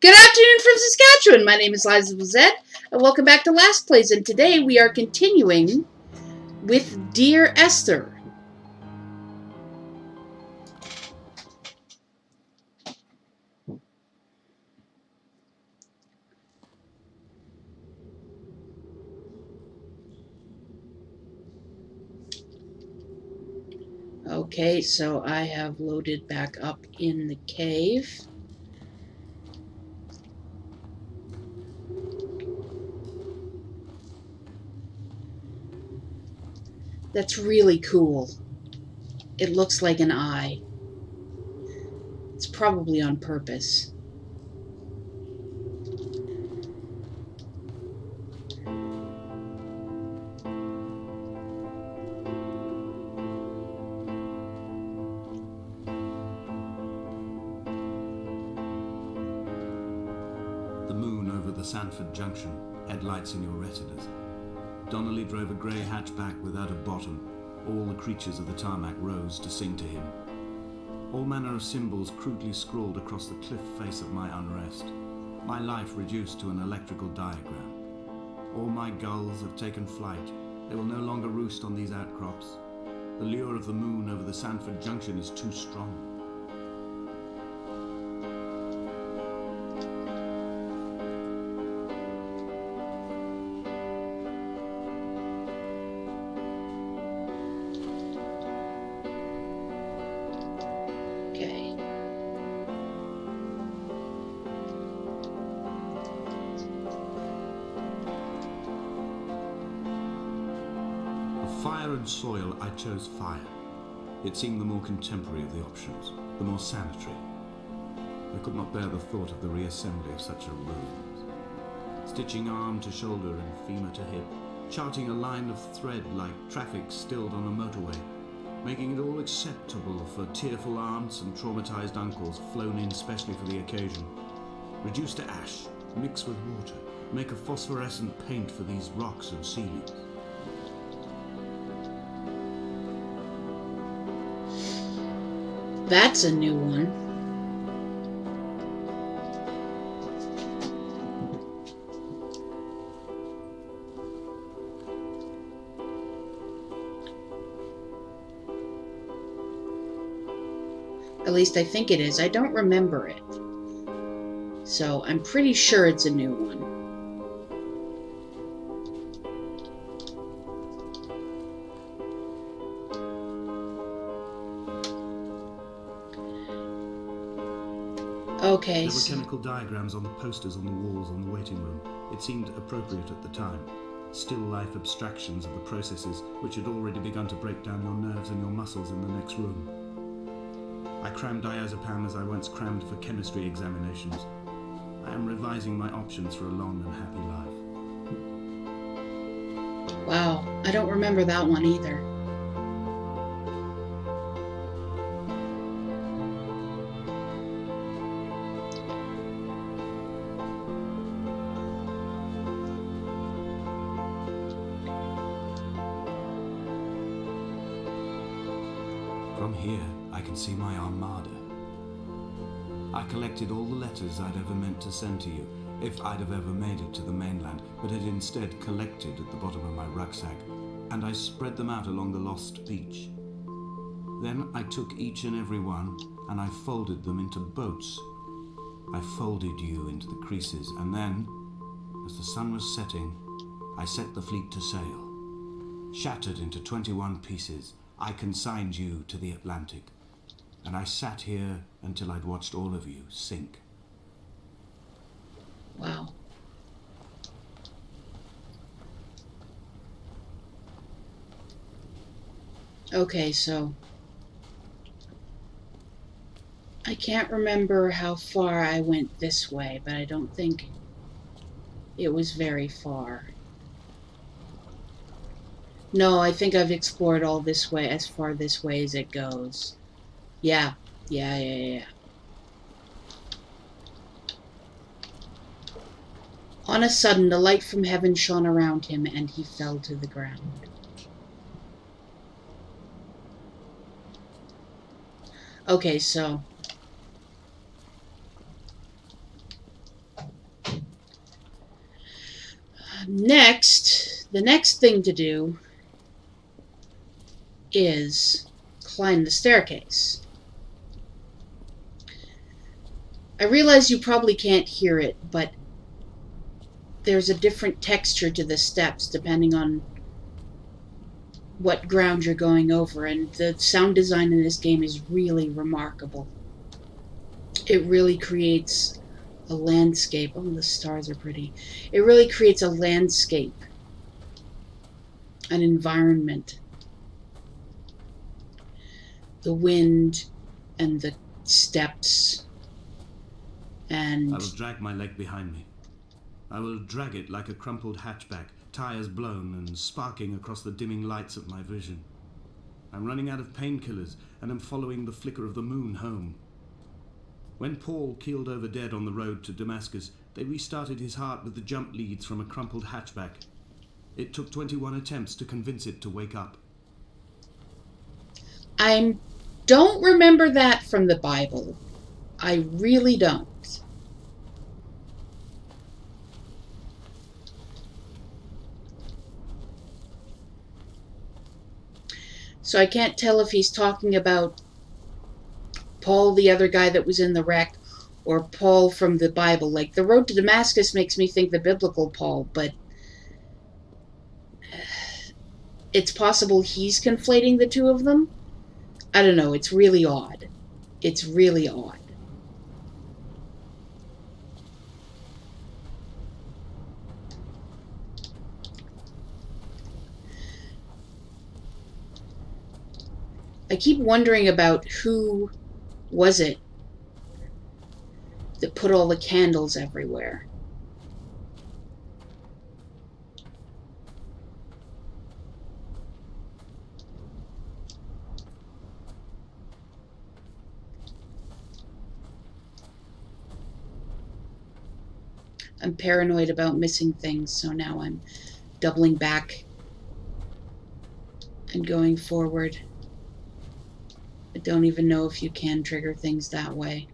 Good afternoon from Saskatchewan. My name is LizaWithaZed, and welcome back to LastPlays. And today we are continuing with Dear Esther. Okay, so I have loaded back up in the cave. That's really cool. It looks like an eye. It's probably on purpose. The moon over the Sanford Junction, headlights in your retinas. Donnelly drove a grey hatchback without a bottom. All the creatures of the tarmac rose to sing to him. All manner of symbols crudely scrawled across the cliff face of my unrest. My life reduced to an electrical diagram. All my gulls have taken flight. They will no longer roost on these outcrops. The lure of the moon over the Sanford Junction is too strong. Okay. Of fire and soil, I chose fire. It seemed the more contemporary of the options, the more sanitary. I could not bear the thought of the reassembly of such a ruins. Stitching arm to shoulder and femur to hip, charting a line of thread like traffic stilled on a motorway, making it all acceptable for tearful aunts and traumatized uncles flown in specially for the occasion. Reduce to ash, mix with water, make a phosphorescent paint for these rocks and ceilings. That's a new one. At least I think it is. I don't remember it. So I'm pretty sure it's a new one. Okay. There were chemical diagrams on the posters on the walls on the waiting room. It seemed appropriate at the time. Still life abstractions of the processes which had already begun to break down your nerves and your muscles in the next room. I crammed diazepam as I once crammed for chemistry examinations. I am revising my options for a long and happy life. Wow, I don't remember that one either. From here, I can see my armada. I collected all the letters I'd ever meant to send to you, if I'd have ever made it to the mainland, but had instead collected at the bottom of my rucksack, and I spread them out along the lost beach. Then I took each and every one, and I folded them into boats. I folded you into the creases, and then, as the sun was setting, I set the fleet to sail. Shattered into 21 pieces, I consigned you to the Atlantic, and I sat here until I'd watched all of you sink. Wow. Okay, so I can't remember how far I went this way, but I don't think it was very far. No, I think I've explored all this way, as far this way as it goes. Yeah. On a sudden, the light from heaven shone around him, and he fell to the ground. Okay, so The next thing to do is climb the staircase. I realize you probably can't hear it, but there's a different texture to the steps depending on what ground you're going over, and the sound design in this game is really remarkable. It really creates a landscape. Oh, the stars are pretty. It really creates a landscape, an environment. The wind and the steps and... I will drag my leg behind me. I will drag it like a crumpled hatchback, tires blown and sparking across the dimming lights of my vision. I'm running out of painkillers and am following the flicker of the moon home. When Paul keeled over dead on the road to Damascus, they restarted his heart with the jump leads from a crumpled hatchback. It took 21 attempts to convince it to wake up. I don't remember that from the Bible. I really don't. So I can't tell if he's talking about Paul, the other guy that was in the wreck, or Paul from the Bible. Like, the road to Damascus makes me think the biblical Paul, but it's possible he's conflating the two of them. I don't know. It's really odd. It's really odd. I keep wondering about who was it that put all the candles everywhere. I'm paranoid about missing things, so now I'm doubling back and going forward. I don't even know if you can trigger things that way.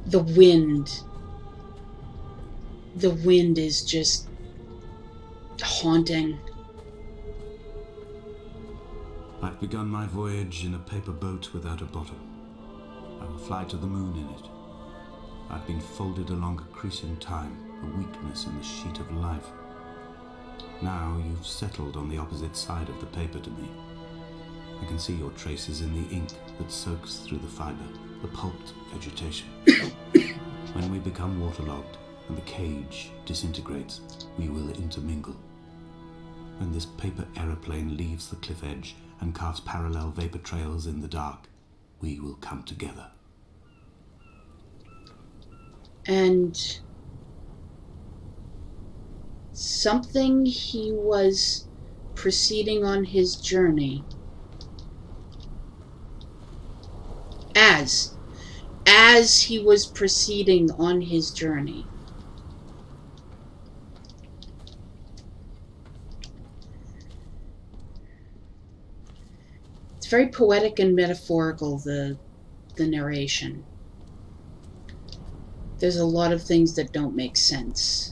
The wind. The wind is just haunting. I've begun my voyage in a paper boat without a bottom. I will fly to the moon in it. I've been folded along a crease in time, a weakness in the sheet of life. Now you've settled on the opposite side of the paper to me. I can see your traces in the ink that soaks through the fiber, the pulped vegetation. When we become waterlogged and the cage disintegrates, we will intermingle. When this paper aeroplane leaves the cliff edge and casts parallel vapor trails in the dark, we will come together. And something he was proceeding on his journey. As he was proceeding on his journey. It's very poetic and metaphorical, the narration. There's a lot of things that don't make sense.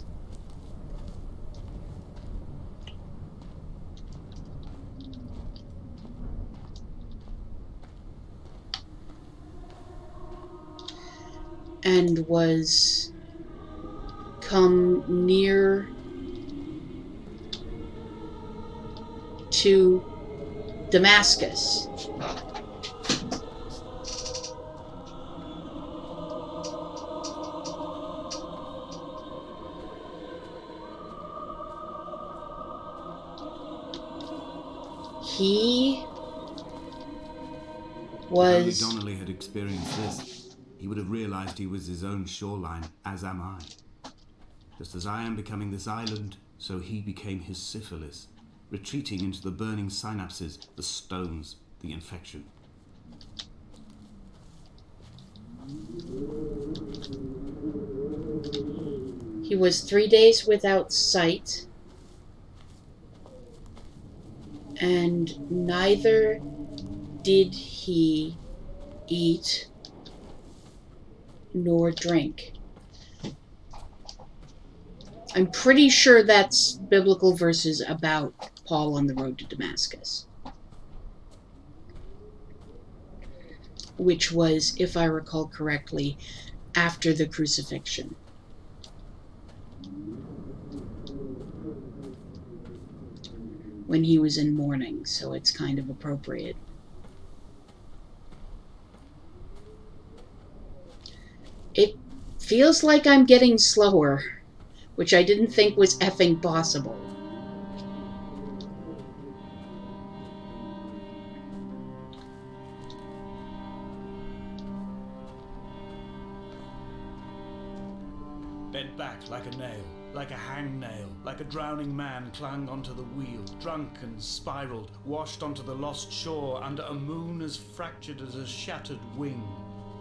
And was come near to Damascus. He was... If only Donnelly had experienced this, he would have realized he was his own shoreline, as am I. Just as I am becoming this island, so he became his syphilis, retreating into the burning synapses, the stones, the infection. He was 3 days without sight, and neither did he eat nor drink. I'm pretty sure that's biblical verses about Paul on the road to Damascus, which was, if I recall correctly, after the crucifixion. When he was in mourning, so it's kind of appropriate. It feels like I'm getting slower, which I didn't think was effing possible. Bent back like a nail, like a hangnail, like a drowning man clung onto the wheel, drunk and spiraled, washed onto the lost shore under a moon as fractured as a shattered wing.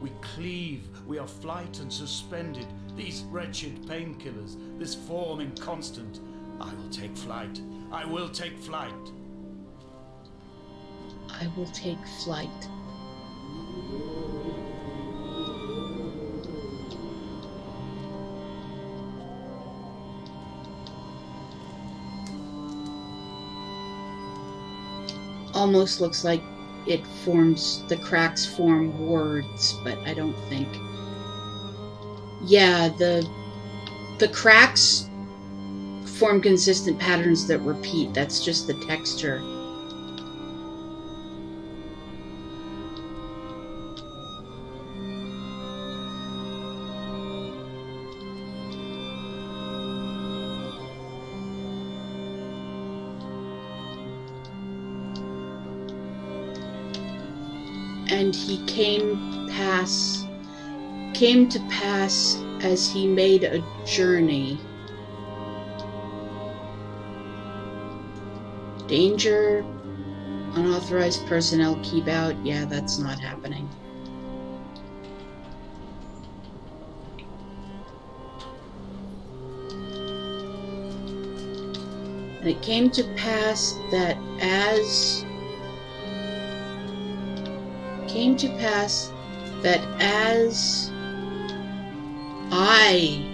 We cleave, we are flight and suspended, these wretched painkillers, this form inconstant. I will take flight, I will take flight. I will take flight. Almost looks like it forms, the cracks form words, but I don't think. Yeah, the cracks form consistent patterns that repeat. That's just the texture. And he came to pass as he made a journey. Danger, unauthorized personnel keep out. Yeah, that's not happening. And it came to pass that as I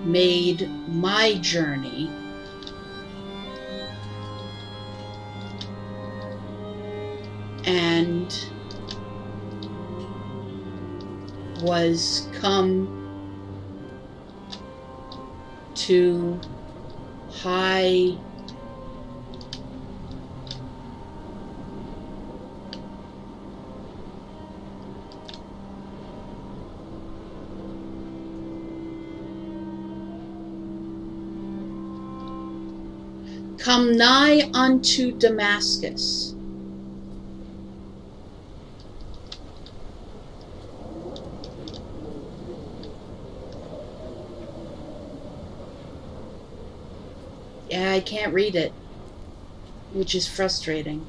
made my journey, and was come to high come nigh unto Damascus. Yeah, I can't read it, which is frustrating.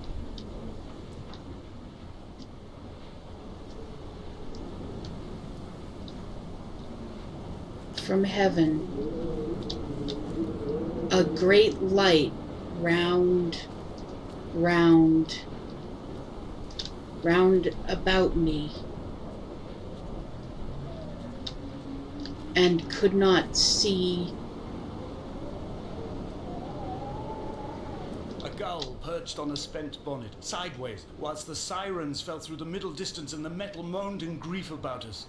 From heaven, a great light round about me, and could not see. A gull perched on a spent bonnet, sideways, whilst the sirens fell through the middle distance and the metal moaned in grief about us.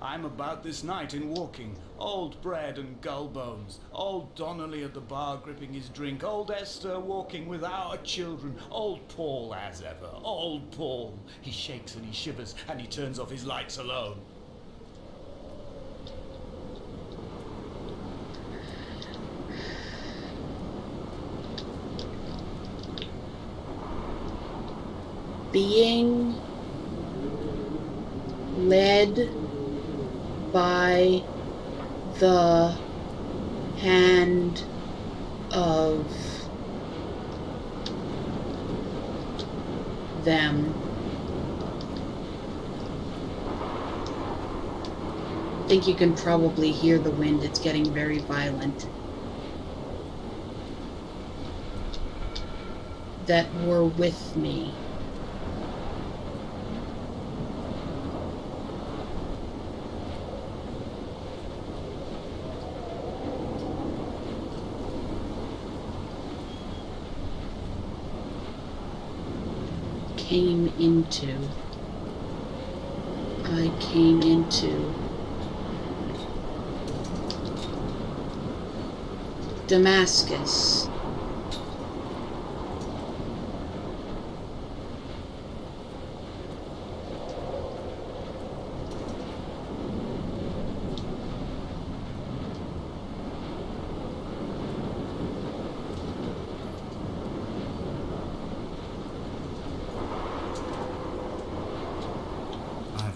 I'm about this night in walking, old bread and gull bones, old Donnelly at the bar gripping his drink, old Esther walking with our children, old Paul as ever, old Paul. He shakes and he shivers and he turns off his lights alone. Being led by the hand of them, think you can probably hear the wind. It's getting very violent. That were with me. Came into. I came into. Damascus.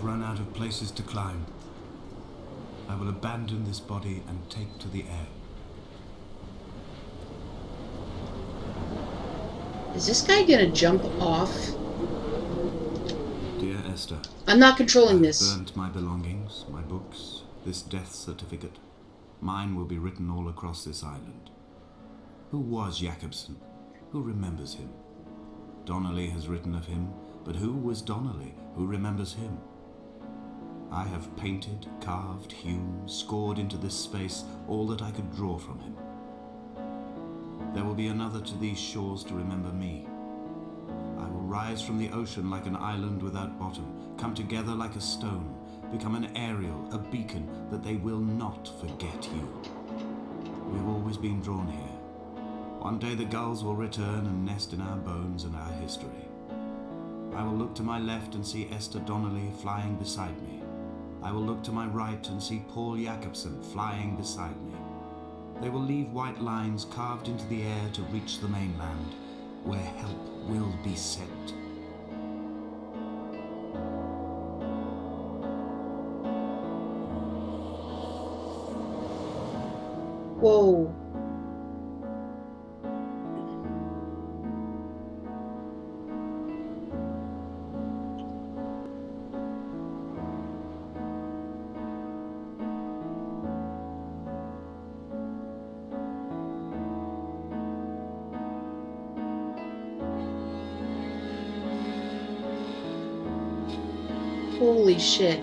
Run out of places to climb. I will abandon this body and take to the air. Is this guy gonna jump off? Dear Esther, I'm not controlling this. I've burnt my belongings, my books, this death certificate. Mine will be written all across this island. Who was Jakobsen? Who remembers him? Donnelly has written of him, but who was Donnelly? Who remembers him? I have painted, carved, hewn, scored into this space all that I could draw from him. There will be another to these shores to remember me. I will rise from the ocean like an island without bottom, come together like a stone, become an aerial, a beacon, that they will not forget you. We have always been drawn here. One day the gulls will return and nest in our bones and our history. I will look to my left and see Esther Donnelly flying beside me. I will look to my right and see Paul Jakobsen flying beside me. They will leave white lines carved into the air to reach the mainland, where help will be sent. Whoa. Holy shit.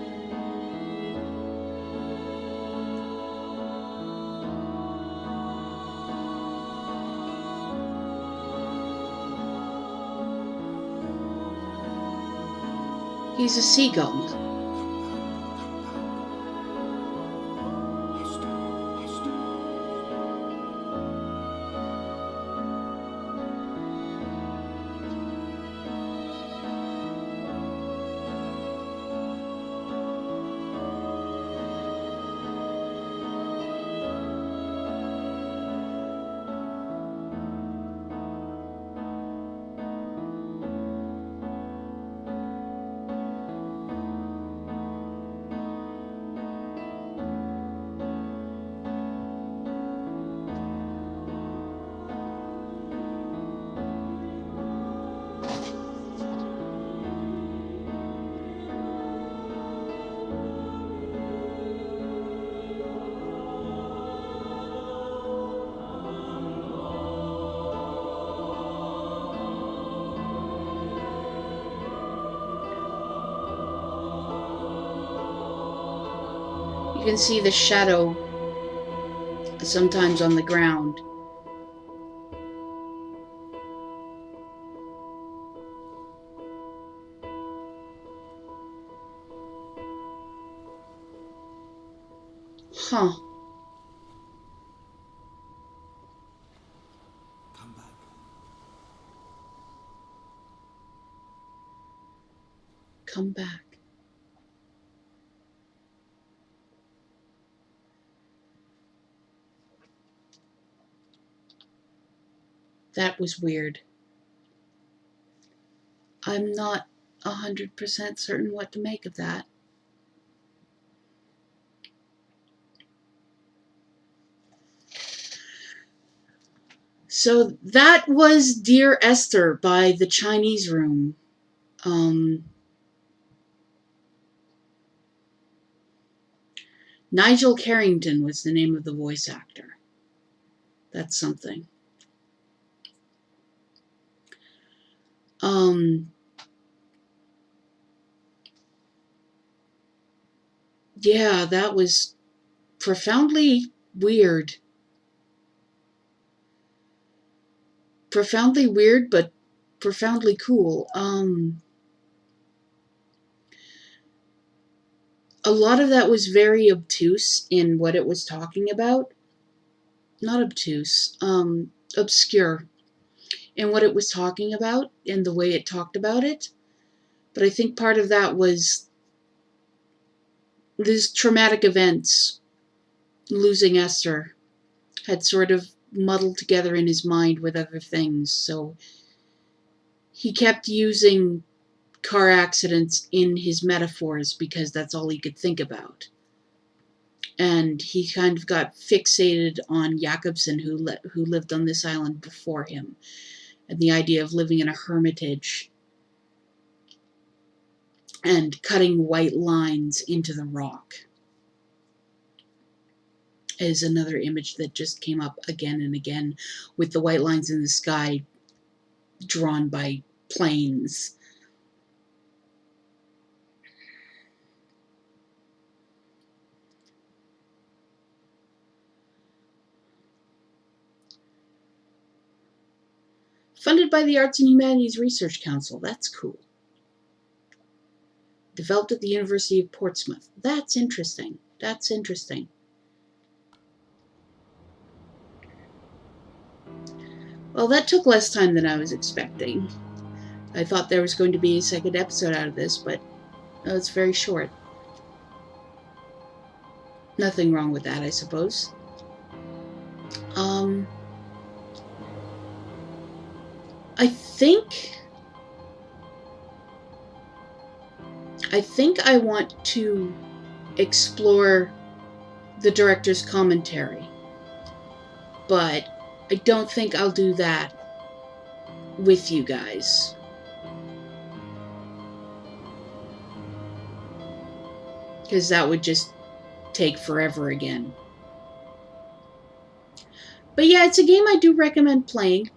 He's a seagull. You can see the shadow sometimes on the ground. Huh. Come back. Come back. That was weird. I'm not 100% certain what to make of that. So that was Dear Esther by The Chinese Room. Nigel Carrington was the name of the voice actor. That's something. Yeah, that was profoundly weird. Profoundly weird, but profoundly cool. A lot of that was very obtuse in what it was talking about. Not obtuse, obscure in what it was talking about and the way it talked about it. But I think part of that was these traumatic events, losing Esther, had sort of muddled together in his mind with other things. So he kept using car accidents in his metaphors because that's all he could think about. And he kind of got fixated on Jakobsen, who lived on this island before him, and the idea of living in a hermitage and cutting white lines into the rock is another image that just came up again and again, with the white lines in the sky drawn by planes. Funded by the Arts and Humanities Research Council. That's cool. Developed at the University of Portsmouth. That's interesting. That's interesting. Well, that took less time than I was expecting. I thought there was going to be a second episode out of this, but no, it's very short. Nothing wrong with that, I suppose. I think I want to explore the director's commentary, but I don't think I'll do that with you guys. Because that would just take forever again. But yeah, it's a game I do recommend playing.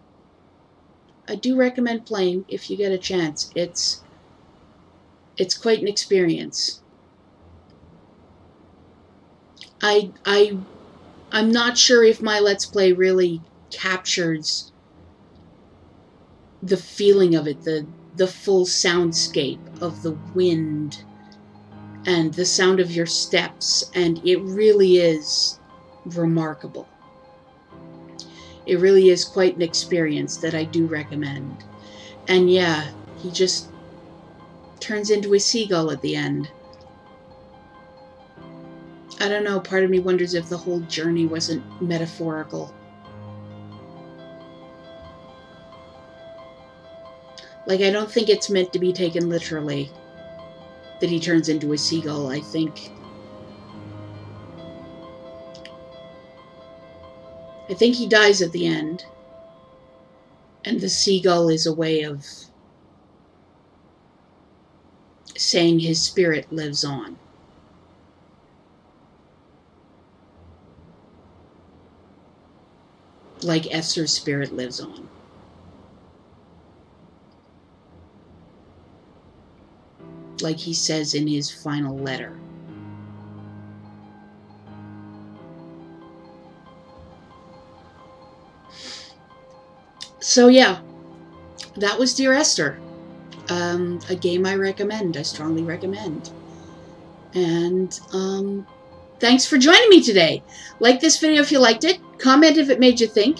I do recommend playing if you get a chance. It's quite an experience. I'm not sure if my Let's Play really captures the feeling of it, the full soundscape of the wind and the sound of your steps, and it really is remarkable. It really is quite an experience that I do recommend. And yeah, he just turns into a seagull at the end. I don't know, part of me wonders if the whole journey wasn't metaphorical. Like, I don't think it's meant to be taken literally that he turns into a seagull. I think he dies at the end, and the seagull is a way of saying his spirit lives on. Like Esther's spirit lives on. Like he says in his final letter. So yeah, that was Dear Esther. A game I recommend. I strongly recommend. And thanks for joining me today. Like this video if you liked it. Comment if it made you think.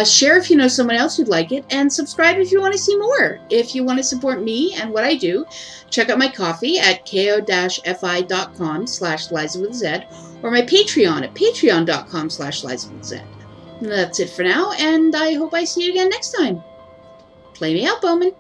Share if you know someone else who'd like it. And subscribe if you want to see more. If you want to support me and what I do, check out my Ko-fi at ko-fi.com/LizaWithaZed or my Patreon at patreon.com/LizaWithaZed. That's it for now, and I hope I see you again next time. Play me out, Bowman.